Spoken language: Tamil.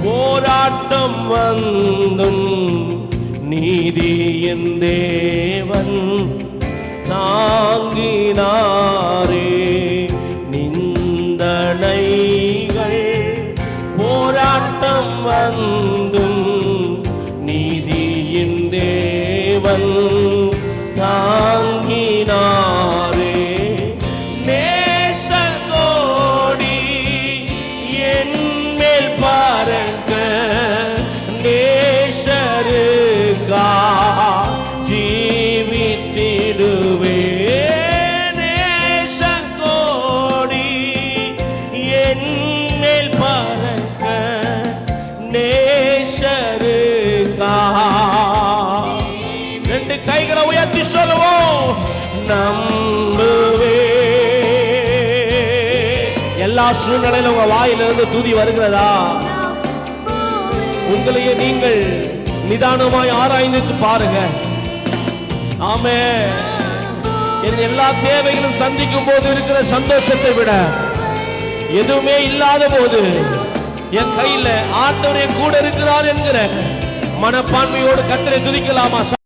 போராட்டம் வந்தும் நீதியின் தேவன் தாங்கினாரே. நிந்தனைகள் போராட்டம் வந்தும் நீதியின் தேவன் தாங்கினாரே. நேசகோடி என் மேல் பாருங்க, நேசருக்கா ஜீவித்திடுவே. நேசகோடி என் மேல் பாருங்க, நேசருக்கா. ரெண்டு கைகளை உயர்த்தி சொல்லுவோம், நம்புவே. எல்லா சூழ்நிலையிலும் உங்க வாயிலிருந்து துதி வருகிறதா? உங்களையே நீங்கள் நிதானமாய் ஆராய்ந்து பாருங்க. ஆமென். என் எல்லா தேவைகளும் சந்திக்கும் போது இருக்கிற சந்தோஷத்தை விட எதுவுமே இல்லாத போது என் கையில ஆண்டவரே கூட இருக்கிறார் என்கிற மனப்பான்மையோடு கர்த்தரை துதிக்கலாமா?